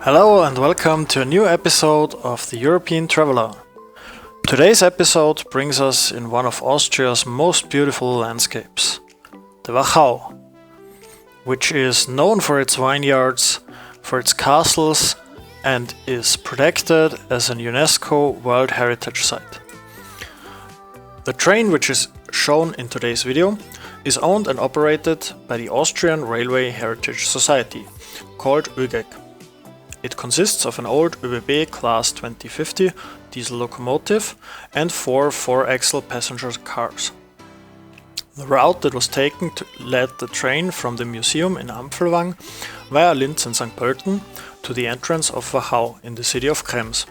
Hello and welcome to a new episode of the European Traveler. Today's episode brings us in one of Austria's most beautiful landscapes, the Wachau, which is known for its vineyards, for its castles, and is protected as an UNESCO World Heritage Site. The train which is shown in today's video is owned and operated by the Austrian Railway Heritage Society, called ÖGEG. It consists of an old ÖBB Class 2050 diesel locomotive and four 4-axle passenger cars. The route that was taken led the train from the museum in Ampflwang via Linz and St. Pölten to the entrance of Wachau in the city of Krems.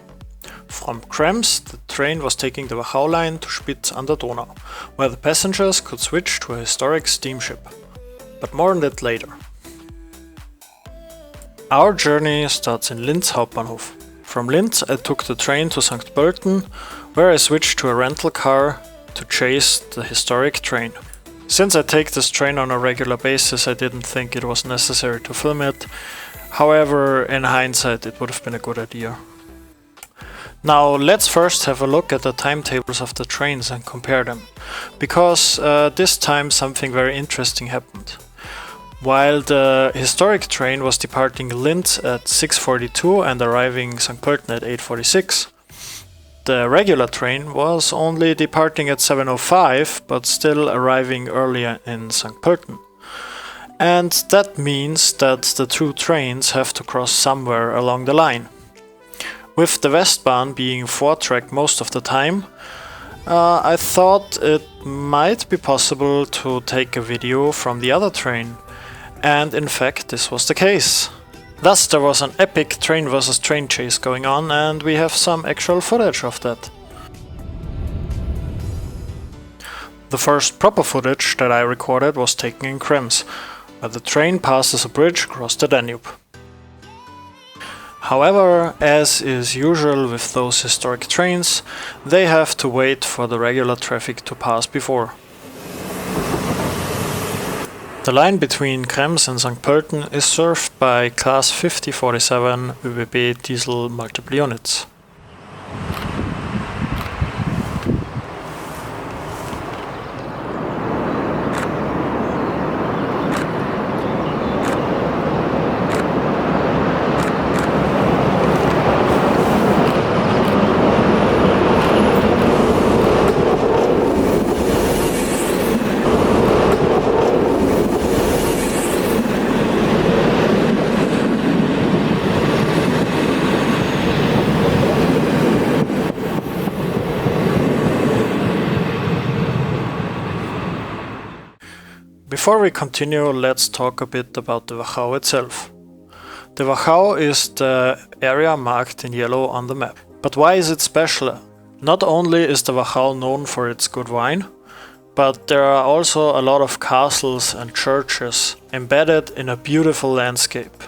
From Krems, the train was taking the Wachau line to Spitz on the Donau, where the passengers could switch to a historic steamship. But more on that later. Our journey starts in Linz Hauptbahnhof. From Linz I took the train to St. Pölten, where I switched to a rental car to chase the historic train. Since I take this train on a regular basis, I didn't think it was necessary to film it. However, in hindsight it would have been a good idea. Now let's first have a look at the timetables of the trains and compare them, because this time something very interesting happened. While the historic train was departing Linz at 6:42 and arriving St. Pölten at 8:46, the regular train was only departing at 7:05 but still arriving earlier in St. Pölten. And that means that the two trains have to cross somewhere along the line. With the Westbahn being 4-track most of the time, I thought it might be possible to take a video from the other train. And in fact, this was the case. Thus, there was an epic train versus train chase going on, and we have some actual footage of that. The first proper footage that I recorded was taken in Krems, where the train passes a bridge across the Danube. However, as is usual with those historic trains, they have to wait for the regular traffic to pass before. The line between Krems and St. Pölten is served by Class 5047 ÖBB diesel multiple units. Before we continue, let's talk a bit about the Wachau itself. The Wachau is the area marked in yellow on the map. But why is it special? Not only is the Wachau known for its good wine, but there are also a lot of castles and churches embedded in a beautiful landscape.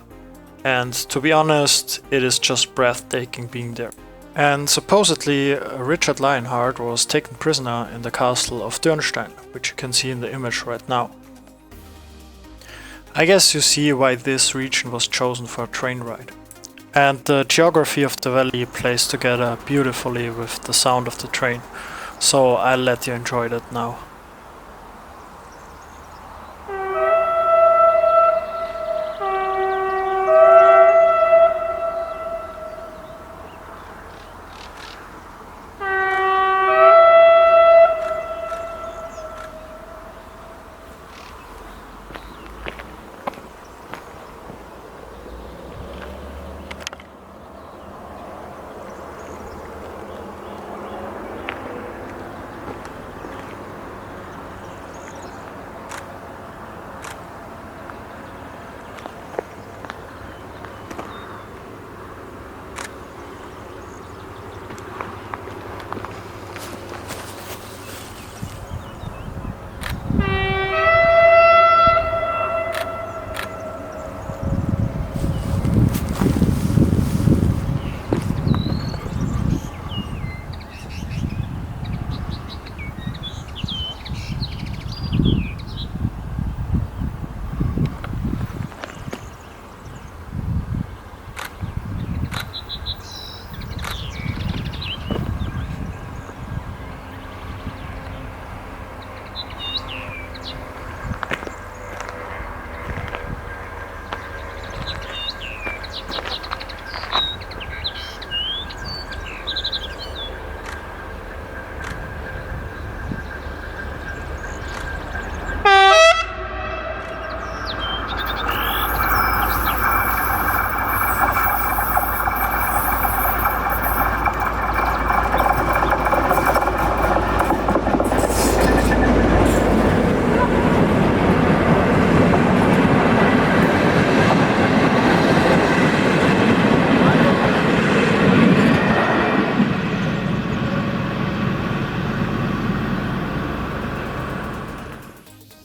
And to be honest, it is just breathtaking being there. And supposedly Richard Lionheart was taken prisoner in the castle of Dürnstein, which you can see in the image right now. I guess you see why this region was chosen for a train ride. And the geography of the valley plays together beautifully with the sound of the train, so I'll let you enjoy that now.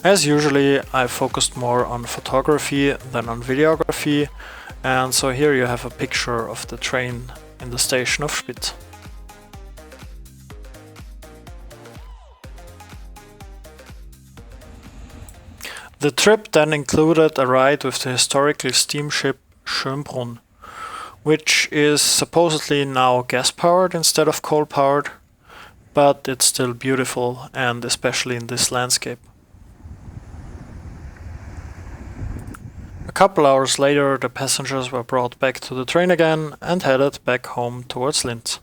As usually, I focused more on photography than on videography, and so here you have a picture of the train in the station of Spitz. The trip then included a ride with the historical steamship Schönbühel, which is supposedly now gas-powered instead of coal-powered, but it's still beautiful, and especially in this landscape. A couple hours later, the passengers were brought back to the train again and headed back home towards Linz.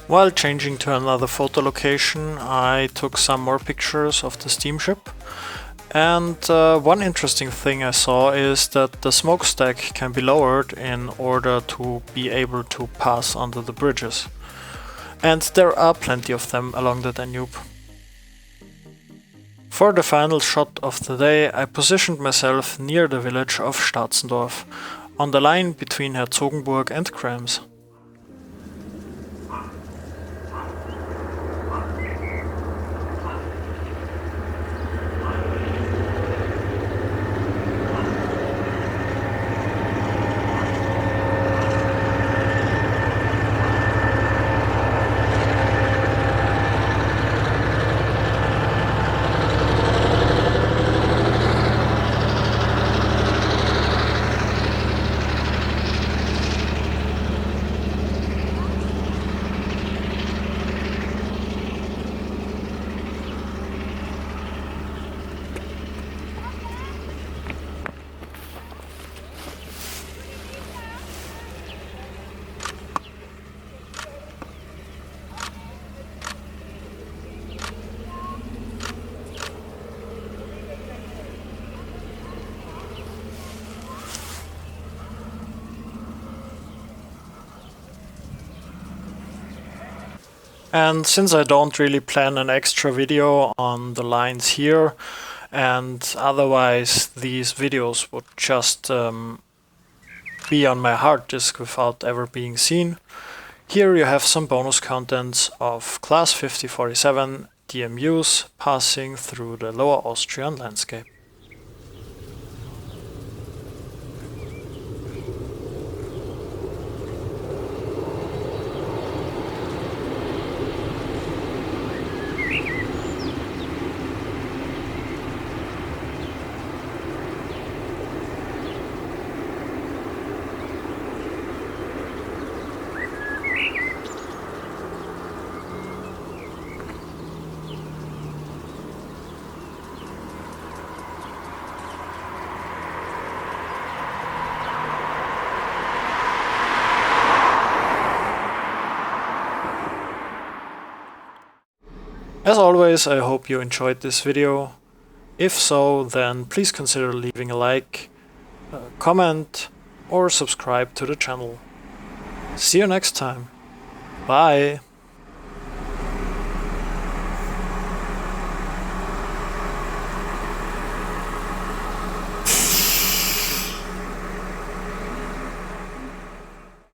While changing to another photo location, I took some more pictures of the steamship, and one interesting thing I saw is that the smokestack can be lowered in order to be able to pass under the bridges. And there are plenty of them along the Danube. For the final shot of the day, I positioned myself near the village of Statzendorf, on the line between Herzogenburg and Krems. And since I don't really plan an extra video on the lines here, and otherwise these videos would just be on my hard disk without ever being seen, here you have some bonus contents of Class 5047 DMUs passing through the Lower Austrian landscape. As always, I hope you enjoyed this video. If so, then please consider leaving a like, comment, or subscribe to the channel. See you next time. Bye!